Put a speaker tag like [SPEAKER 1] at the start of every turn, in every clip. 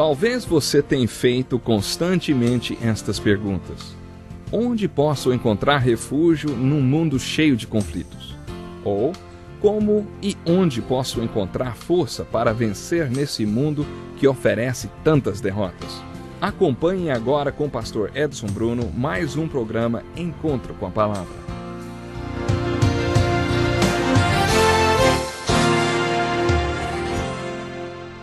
[SPEAKER 1] Talvez você tenha feito constantemente estas perguntas. Onde posso encontrar refúgio num mundo cheio de conflitos? Ou, como e onde posso encontrar força para vencer nesse mundo que oferece tantas derrotas? Acompanhe agora com o pastor Edson Bruno mais um programa Encontro com a Palavra.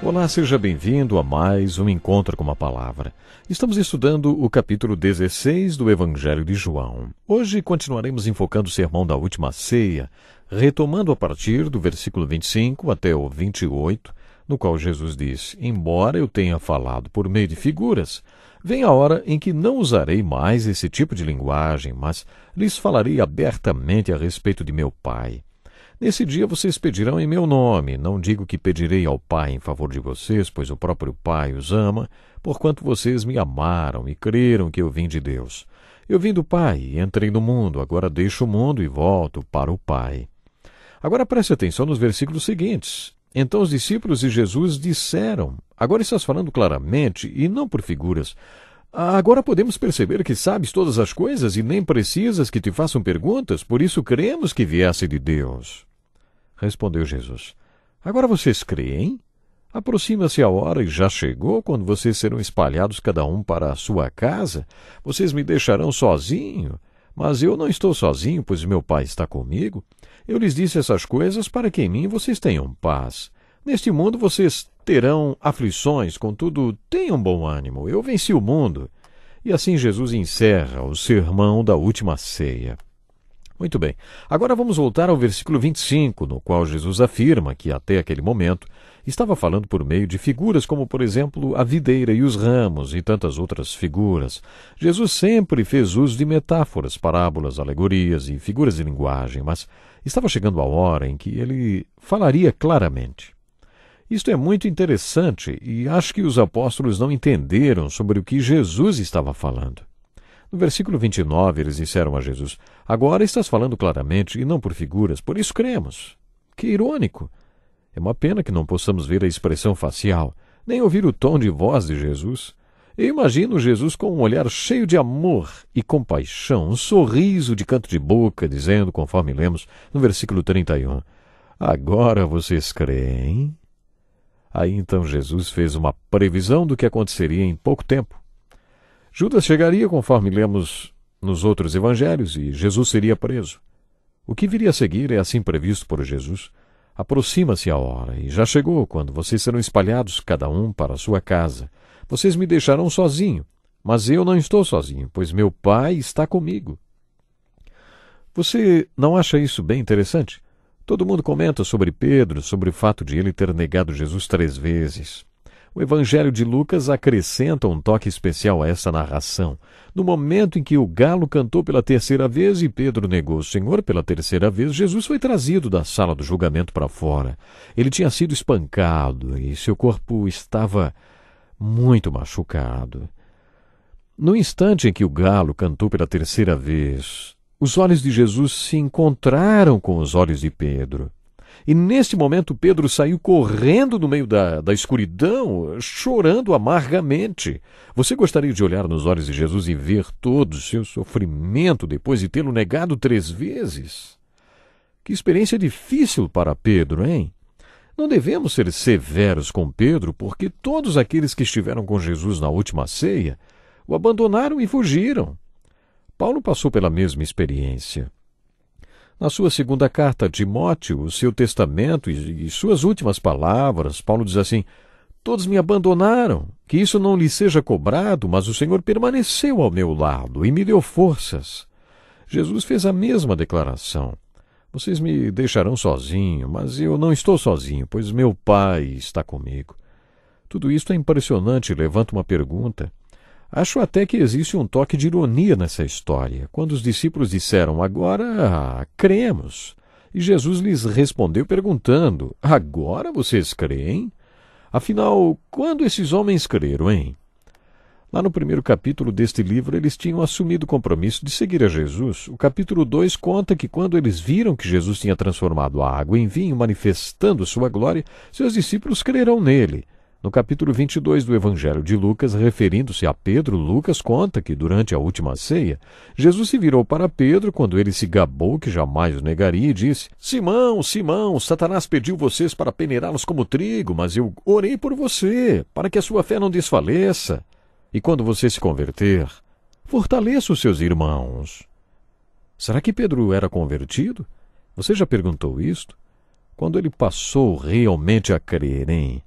[SPEAKER 2] Olá, seja bem-vindo a mais um Encontro com a Palavra. Estamos estudando o capítulo 16 do Evangelho de João. Hoje continuaremos enfocando o sermão da última ceia, retomando a partir do versículo 25 até o 28, no qual Jesus diz: embora eu tenha falado por meio de figuras, vem a hora em que não usarei mais esse tipo de linguagem, mas lhes falarei abertamente a respeito de meu Pai. Nesse dia vocês pedirão em meu nome. Não digo que pedirei ao Pai em favor de vocês, pois o próprio Pai os ama, porquanto vocês me amaram e creram que eu vim de Deus. Eu vim do Pai e entrei no mundo, agora deixo o mundo e volto para o Pai. Agora preste atenção nos versículos seguintes. Então os discípulos de Jesus disseram: agora estás falando claramente e não por figuras. Agora podemos perceber que sabes todas as coisas e nem precisas que te façam perguntas, por isso cremos que viesse de Deus. Respondeu Jesus: agora vocês creem? Aproxima-se a hora e já chegou quando vocês serão espalhados cada um para a sua casa. Vocês me deixarão sozinho, mas eu não estou sozinho, pois meu Pai está comigo. Eu lhes disse essas coisas para que em mim vocês tenham paz. Neste mundo vocês terão aflições, contudo, tenham bom ânimo. Eu venci o mundo. E assim Jesus encerra o sermão da última ceia. Muito bem. Agora vamos voltar ao versículo 25, no qual Jesus afirma que até aquele momento estava falando por meio de figuras como, por exemplo, a videira e os ramos e tantas outras figuras. Jesus sempre fez uso de metáforas, parábolas, alegorias e figuras de linguagem, mas estava chegando a hora em que ele falaria claramente. Isto é muito interessante e acho que os apóstolos não entenderam sobre o que Jesus estava falando. No versículo 29, eles disseram a Jesus: agora estás falando claramente e não por figuras, por isso cremos. Que irônico! É uma pena que não possamos ver a expressão facial, nem ouvir o tom de voz de Jesus. Eu imagino Jesus com um olhar cheio de amor e compaixão, um sorriso de canto de boca, dizendo, conforme lemos no versículo 31, agora vocês creem? Aí então Jesus fez uma previsão do que aconteceria em pouco tempo. Judas chegaria, conforme lemos nos outros evangelhos, e Jesus seria preso. O que viria a seguir é assim previsto por Jesus. Aproxima-se a hora, e já chegou, quando vocês serão espalhados cada um para a sua casa. Vocês me deixarão sozinho, mas eu não estou sozinho, pois meu Pai está comigo. Você não acha isso bem interessante? Todo mundo comenta sobre Pedro, sobre o fato de ele ter negado Jesus 3 vezes. O Evangelho de Lucas acrescenta um toque especial a essa narração. No momento em que o galo cantou pela 3ª vez e Pedro negou o Senhor pela 3ª vez, Jesus foi trazido da sala do julgamento para fora. Ele tinha sido espancado e seu corpo estava muito machucado. No instante em que o galo cantou pela 3ª vez, os olhos de Jesus se encontraram com os olhos de Pedro. E neste momento Pedro saiu correndo no meio da escuridão, chorando amargamente. Você gostaria de olhar nos olhos de Jesus e ver todo o seu sofrimento depois de tê-lo negado 3 vezes? Que experiência difícil para Pedro, hein? Não devemos ser severos com Pedro, porque todos aqueles que estiveram com Jesus na última ceia o abandonaram e fugiram. Paulo passou pela mesma experiência. Na sua 2ª carta a Timóteo, o seu testamento e suas últimas palavras, Paulo diz assim: todos me abandonaram, que isso não lhe seja cobrado, mas o Senhor permaneceu ao meu lado e me deu forças. Jesus fez a mesma declaração. Vocês me deixarão sozinho, mas eu não estou sozinho, pois meu Pai está comigo. Tudo isto é impressionante e levanta uma pergunta. Acho até que existe um toque de ironia nessa história, quando os discípulos disseram: agora cremos. E Jesus lhes respondeu perguntando: agora vocês creem? Afinal, quando esses homens creram, hein? Lá no 1º capítulo deste livro, eles tinham assumido o compromisso de seguir a Jesus. O capítulo 2 conta que quando eles viram que Jesus tinha transformado a água em vinho, manifestando sua glória, seus discípulos creram nele. No capítulo 22 do Evangelho de Lucas, referindo-se a Pedro, Lucas conta que, durante a última ceia, Jesus se virou para Pedro quando ele se gabou que jamais o negaria e disse: Simão, Simão, Satanás pediu vocês para peneirá-los como trigo, mas eu orei por você, para que a sua fé não desfaleça. E quando você se converter, fortaleça os seus irmãos. Será que Pedro era convertido? Você já perguntou isto? Quando ele passou realmente a crer, hein?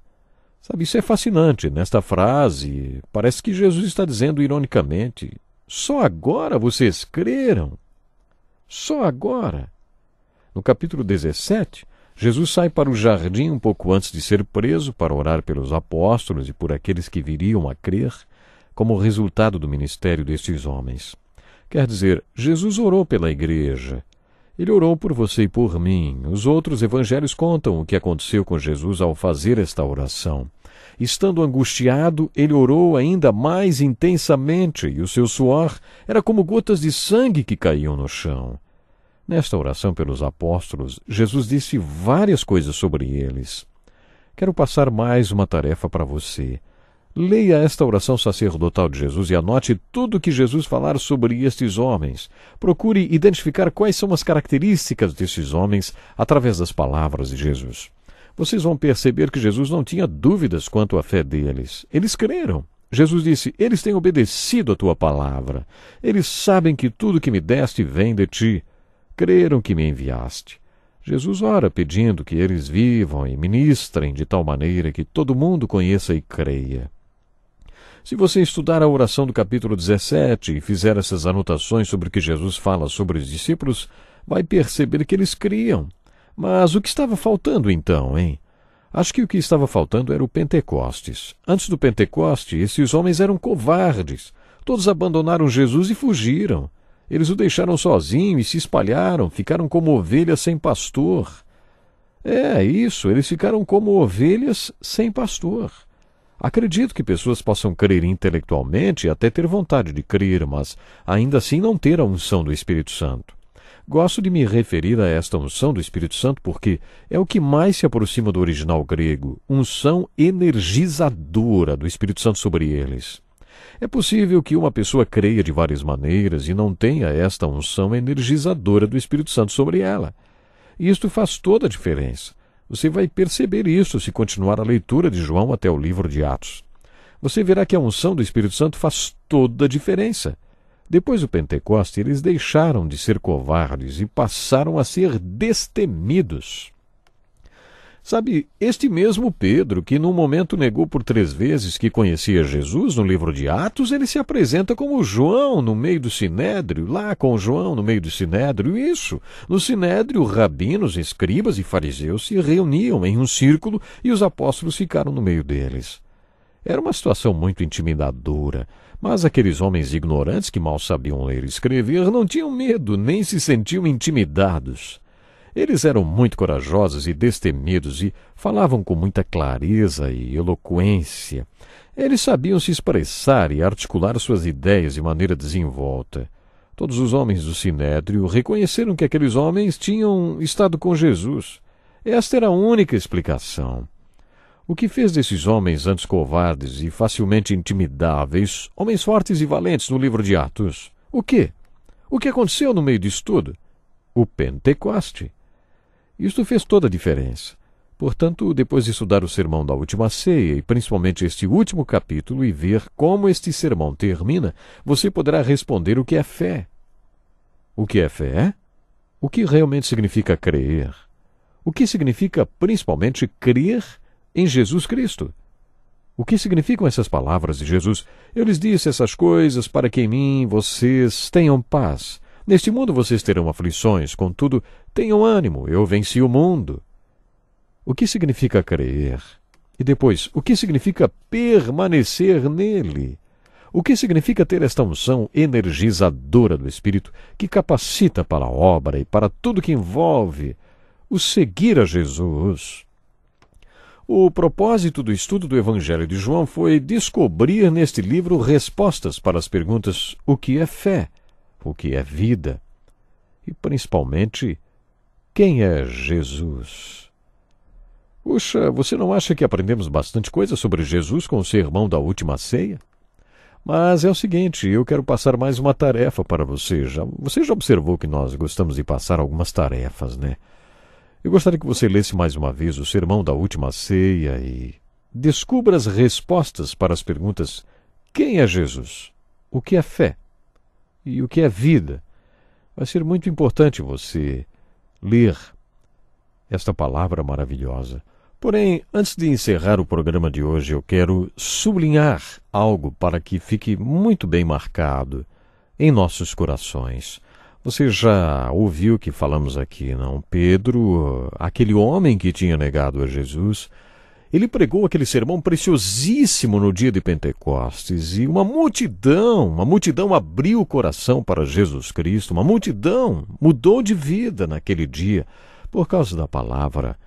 [SPEAKER 2] Sabe, isso é fascinante. Nesta frase, parece que Jesus está dizendo ironicamente: só agora vocês creram? Só agora? No capítulo 17, Jesus sai para o jardim um pouco antes de ser preso para orar pelos apóstolos e por aqueles que viriam a crer como resultado do ministério destes homens. Quer dizer, Jesus orou pela igreja. Ele orou por você e por mim. Os outros evangelhos contam o que aconteceu com Jesus ao fazer esta oração. Estando angustiado, ele orou ainda mais intensamente e o seu suor era como gotas de sangue que caíam no chão. Nesta oração pelos apóstolos, Jesus disse várias coisas sobre eles. Quero passar mais uma tarefa para você. Leia esta oração sacerdotal de Jesus e anote tudo o que Jesus falar sobre estes homens. Procure identificar quais são as características desses homens através das palavras de Jesus. Vocês vão perceber que Jesus não tinha dúvidas quanto à fé deles. Eles creram. Jesus disse: eles têm obedecido a tua palavra. Eles sabem que tudo que me deste vem de ti. Creram que me enviaste. Jesus ora pedindo que eles vivam e ministrem de tal maneira que todo mundo conheça e creia. Se você estudar a oração do capítulo 17 e fizer essas anotações sobre o que Jesus fala sobre os discípulos, vai perceber que eles criam. Mas o que estava faltando então, hein? Acho que o que estava faltando era o Pentecostes. Antes do Pentecoste, esses homens eram covardes. Todos abandonaram Jesus e fugiram. Eles o deixaram sozinho e se espalharam, ficaram como ovelhas sem pastor. É isso, eles ficaram como ovelhas sem pastor. Acredito que pessoas possam crer intelectualmente e até ter vontade de crer, mas ainda assim não ter a unção do Espírito Santo. Gosto de me referir a esta unção do Espírito Santo porque é o que mais se aproxima do original grego, unção energizadora do Espírito Santo sobre eles. É possível que uma pessoa creia de várias maneiras e não tenha esta unção energizadora do Espírito Santo sobre ela. E isto faz toda a diferença. Você vai perceber isso se continuar a leitura de João até o livro de Atos. Você verá que a unção do Espírito Santo faz toda a diferença. Depois do Pentecoste, eles deixaram de ser covardes e passaram a ser destemidos. Sabe, este mesmo Pedro, que num momento negou por 3 vezes que conhecia Jesus, no livro de Atos, ele se apresenta como João no meio do Sinédrio, lá com João no meio do Sinédrio. Isso, no Sinédrio, rabinos, escribas e fariseus se reuniam em um círculo e os apóstolos ficaram no meio deles. Era uma situação muito intimidadora, mas aqueles homens ignorantes que mal sabiam ler e escrever não tinham medo, nem se sentiam intimidados. Eles eram muito corajosos e destemidos e falavam com muita clareza e eloquência. Eles sabiam se expressar e articular suas ideias de maneira desenvolta. Todos os homens do Sinédrio reconheceram que aqueles homens tinham estado com Jesus. Esta era a única explicação. O que fez desses homens antes covardes e facilmente intimidáveis, homens fortes e valentes no livro de Atos? O quê? O que aconteceu no meio disso tudo? O Pentecoste. Isto fez toda a diferença. Portanto, depois de estudar o sermão da última ceia, e principalmente este último capítulo, e ver como este sermão termina, você poderá responder o que é fé. O que é fé? O que realmente significa crer? O que significa, principalmente, crer em Jesus Cristo? O que significam essas palavras de Jesus? Eu lhes disse essas coisas para que em mim vocês tenham paz. Neste mundo vocês terão aflições, contudo, tenham ânimo, eu venci o mundo. O que significa crer? E depois, o que significa permanecer nele? O que significa ter esta unção energizadora do Espírito que capacita para a obra e para tudo que envolve o seguir a Jesus? O propósito do estudo do Evangelho de João foi descobrir neste livro respostas para as perguntas: o que é fé? O que é vida? E, principalmente, quem é Jesus? Puxa, você não acha que aprendemos bastante coisa sobre Jesus com o sermão da última ceia? Mas é o seguinte, eu quero passar mais uma tarefa para você. Você já observou que nós gostamos de passar algumas tarefas, né? Eu gostaria que você lesse mais uma vez o sermão da última ceia e descubra as respostas para as perguntas: quem é Jesus? O que é fé? E o que é vida? Vai ser muito importante você ler esta palavra maravilhosa. Porém, antes de encerrar o programa de hoje, eu quero sublinhar algo para que fique muito bem marcado em nossos corações. Você já ouviu que falamos aqui, não? Pedro, aquele homem que tinha negado a Jesus, ele pregou aquele sermão preciosíssimo no dia de Pentecostes e uma multidão abriu o coração para Jesus Cristo, uma multidão mudou de vida naquele dia por causa da palavra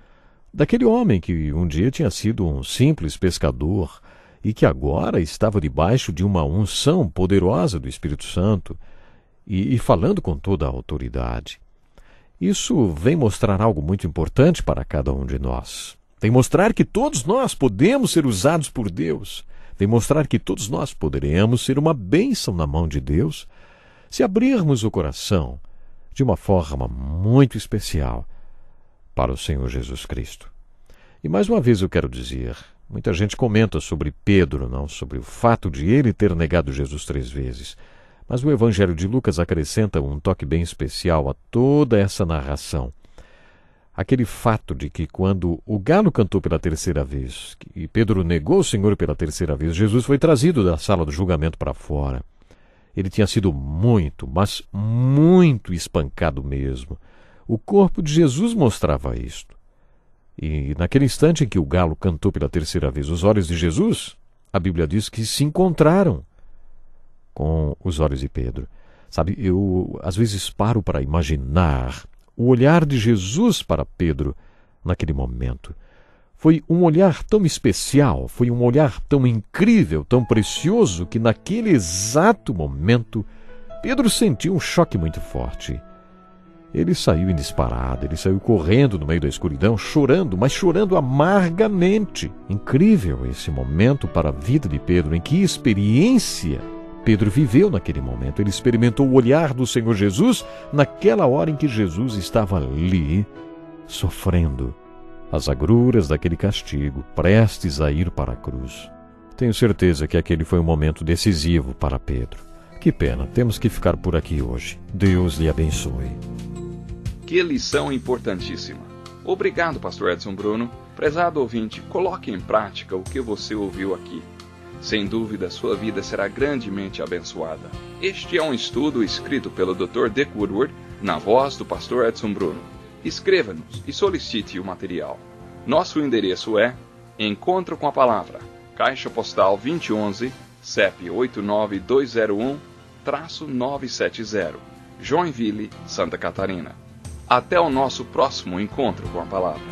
[SPEAKER 2] daquele homem que um dia tinha sido um simples pescador e que agora estava debaixo de uma unção poderosa do Espírito Santo e falando com toda a autoridade. Isso vem mostrar algo muito importante para cada um de nós. Vem mostrar que todos nós podemos ser usados por Deus. Vem mostrar que todos nós poderemos ser uma bênção na mão de Deus se abrirmos o coração de uma forma muito especial para o Senhor Jesus Cristo. E mais uma vez eu quero dizer, muita gente comenta sobre Pedro, não, sobre o fato de ele ter negado Jesus 3 vezes. Mas o Evangelho de Lucas acrescenta um toque bem especial a toda essa narração. Aquele fato de que quando o galo cantou pela 3ª vez e Pedro negou o Senhor pela 3ª vez, Jesus foi trazido da sala do julgamento para fora. Ele tinha sido muito, mas muito espancado mesmo. O corpo de Jesus mostrava isto. E naquele instante em que o galo cantou pela 3ª vez, os olhos de Jesus, a Bíblia diz que se encontraram com os olhos de Pedro. Sabe, eu às vezes paro para imaginar o olhar de Jesus para Pedro naquele momento. Foi um olhar tão especial, foi um olhar tão incrível, tão precioso, que naquele exato momento Pedro sentiu um choque muito forte. Ele saiu em disparada, ele saiu correndo no meio da escuridão, chorando, mas chorando amargamente. Incrível esse momento para a vida de Pedro, em que experiência Pedro viveu naquele momento. Ele experimentou o olhar do Senhor Jesus naquela hora em que Jesus estava ali, sofrendo as agruras daquele castigo, prestes a ir para a cruz. Tenho certeza que aquele foi um momento decisivo para Pedro. Que pena, temos que ficar por aqui hoje. Deus lhe abençoe.
[SPEAKER 1] Que lição importantíssima. Obrigado, Pastor Edson Bruno. Prezado ouvinte, coloque em prática o que você ouviu aqui. Sem dúvida, sua vida será grandemente abençoada. Este é um estudo escrito pelo Dr. Dick Woodward, na voz do Pastor Edson Bruno. Escreva-nos e solicite o material. Nosso endereço é Encontro com a Palavra, Caixa Postal 2011, CEP 89201-970, Joinville, Santa Catarina. Até o nosso próximo encontro com a Palavra.